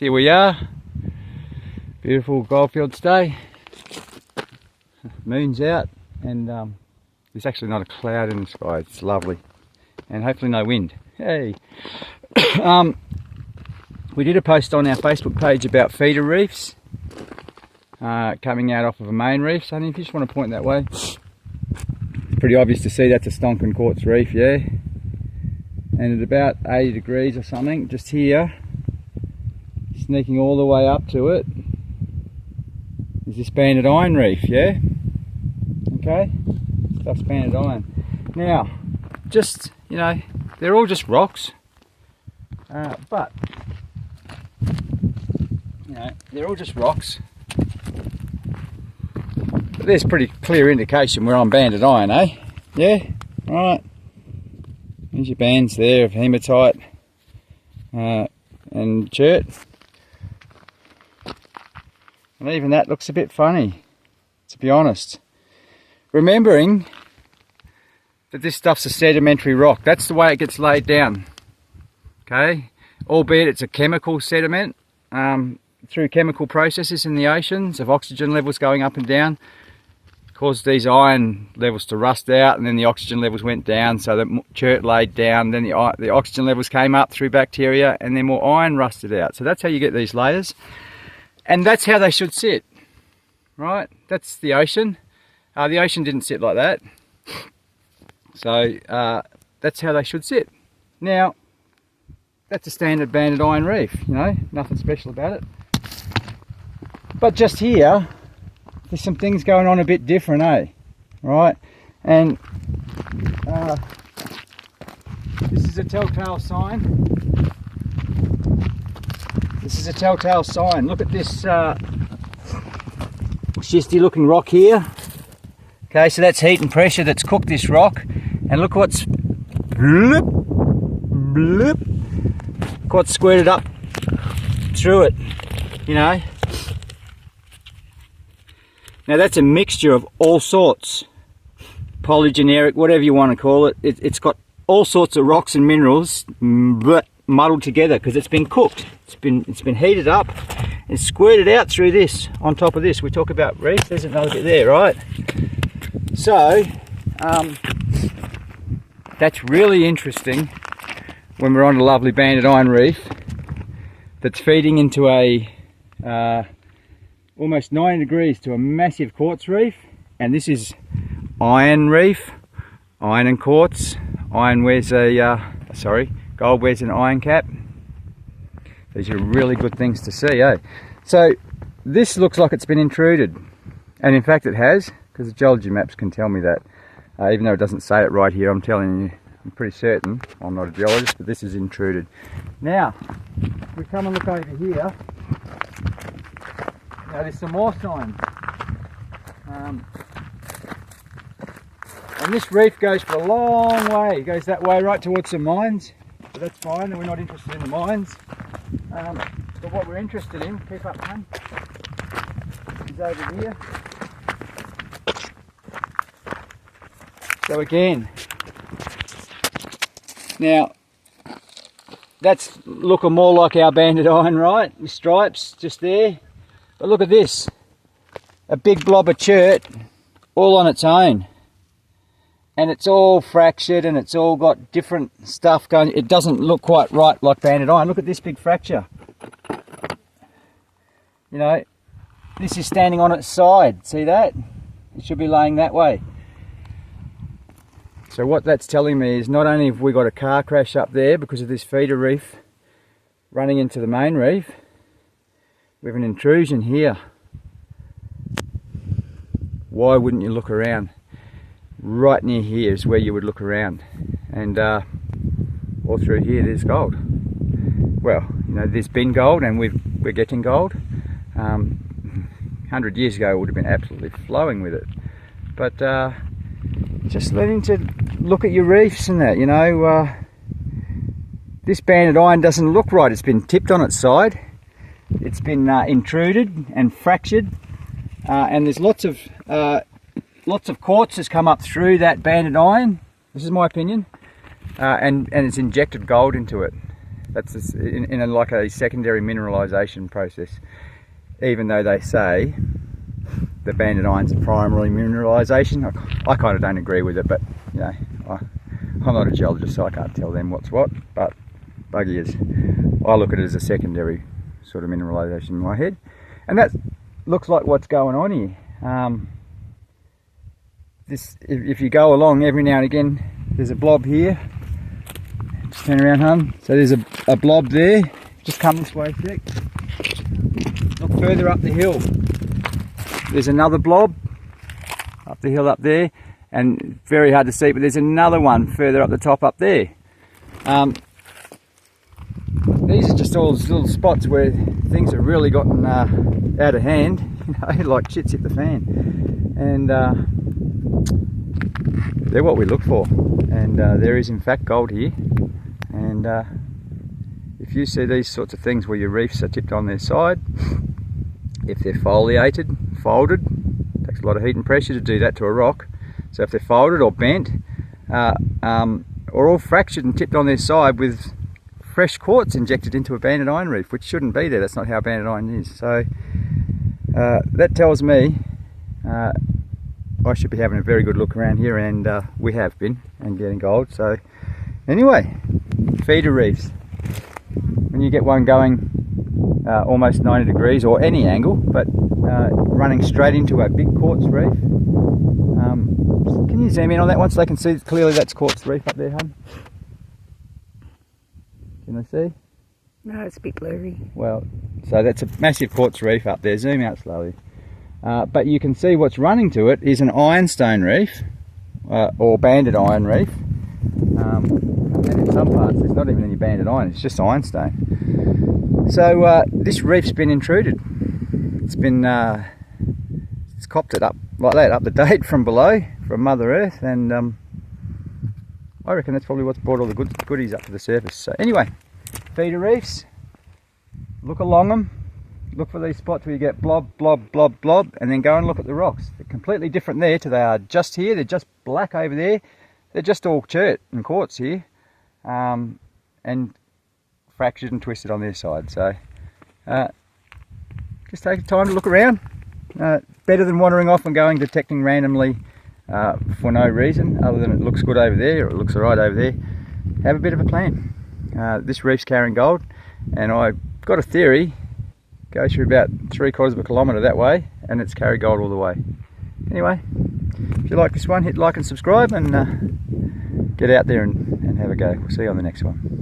here we are. Beautiful Goldfields day. Moon's out and there's actually not a cloud in the sky. It's lovely. And hopefully no wind. Hey. We did a post on our Facebook page about feeder reefs coming out off of a main reef. So if you just want to point that way, pretty obvious to see that's a Stonkin quartz reef, yeah. And at about 80 degrees or something, just here, sneaking all the way up to it, is this banded iron reef, yeah? Okay, stuff's banded iron. Now, just, you know, they're all just rocks, but, you know, they're all just rocks. But there's pretty clear indication we're on banded iron, eh? Yeah, right. There's your bands there of hematite and chert. And even that looks a bit funny, to be honest. Remembering that this stuff's a sedimentary rock. That's the way it gets laid down. Okay? Albeit it's a chemical sediment through chemical processes in the oceans of oxygen levels going up and down. Caused these iron levels to rust out, and then the oxygen levels went down, so the chert laid down, then the oxygen levels came up through bacteria, and then more iron rusted out. So that's how you get these layers, and that's how they should sit, right? That's the ocean. The ocean didn't sit like that, so that's how they should sit. Now, that's a standard banded iron reef, you know, nothing special about it. But just here, there's some things going on a bit different, eh? Right? And this is a telltale sign. This is a telltale sign. Look at this schistty looking rock here. Okay, so that's heat and pressure that's cooked this rock. And look what's bloop, bloop, look what's squirted up through it, you know. Now that's a mixture of all sorts, polygeneric, whatever you want to call it. It's got all sorts of rocks and minerals muddled together because it's been cooked. It's been heated up and squirted out through this, on top of this. We talk about reefs, there's another bit there, right? So, that's really interesting when we're on a lovely banded iron reef that's feeding into a almost 90 degrees to a massive quartz reef, and this is iron reef, iron and quartz. Iron wears a, gold wears an iron cap. These are really good things to see, eh? So this looks like it's been intruded, and in fact it has, because the geology maps can tell me that. Even though it doesn't say it right here, I'm telling you, I'm pretty certain, I'm not a geologist, but this is intruded. Now, if we come and look over here, now there's some more signs. And this reef goes for a long way. It goes that way right towards some mines. But that's fine, and we're not interested in the mines. But what we're interested in, keep up, hun, is over here. So again, now that's looking more like our banded iron, right? With stripes just there. But look at this, a big blob of chert all on its own, and it's all fractured and it's all got different stuff going. It doesn't look quite right like banded iron. Look at this big fracture. You know, this is standing on its side, see that? It should be laying that way. So what that's telling me is not only have we got a car crash up there because of this feeder reef running into the main reef, we have an intrusion here. Why wouldn't you look around? Right near here is where you would look around. And all through here there's gold. Well, you know, there's been gold and we're getting gold. 100 years ago it would have been absolutely flowing with it. But just learning to look at your reefs and that, you know. This banded iron doesn't look right. It's been tipped on its side. It's been intruded and fractured, and there's lots of quartz has come up through that banded iron. This is my opinion, and it's injected gold into it. That's like a secondary mineralisation process. Even though they say the banded iron's primary mineralisation, I kind of don't agree with it, but you know, I'm not a geologist, so I can't tell them what's what, but buggy is. I look at it as a secondary sort of mineralisation in my head, and that looks like what's going on here. If you go along every now and again, there's a blob here. Just turn around, hon. So there's a blob there. Just come this way a sec. Look further up the hill. There's another blob up the hill up there, and very hard to see, but there's another one further up the top up there. These are just all little spots where things have really gotten out of hand, you know, like shit's hit the fan. And they're what we look for. And there is in fact gold here. And if you see these sorts of things where your reefs are tipped on their side, if they're foliated, folded, takes a lot of heat and pressure to do that to a rock. So if they're folded or bent, or all fractured and tipped on their side with fresh quartz injected into a banded iron reef, which shouldn't be there. That's not how banded iron is. So that tells me I should be having a very good look around here, and we have been, and getting gold. So anyway, feeder reefs. When you get one going almost 90 degrees or any angle, but running straight into a big quartz reef. Can you zoom in on that one so they can see clearly that's quartz reef up there, hon? Can they see? No, it's a bit blurry. Well, so that's a massive quartz reef up there. Zoom out slowly. But you can see what's running to it is an ironstone reef, or banded iron reef. And in some parts there's not even any banded iron, it's just ironstone. So this reef's been intruded. It's been, it's copped it up like that, up the date from below, from Mother Earth, and I reckon that's probably what's brought all the goodies up to the surface. So anyway, feeder reefs, look along them, look for these spots where you get blob, blob, blob, blob, and then go and look at the rocks. They're completely different there to they are just here. They're just black over there. They're just all chert and quartz here, and fractured and twisted on their side. So just take time to look around. Better than wandering off and going detecting randomly for no reason other than it looks good over there or it looks alright over there. Have a bit of a plan. This reef's carrying gold, and I've got a theory, goes through about 3/4 of a kilometre that way, and it's carried gold all the way. Anyway, if you like this one, hit like and subscribe, and get out there and have a go. We'll see you on the next one.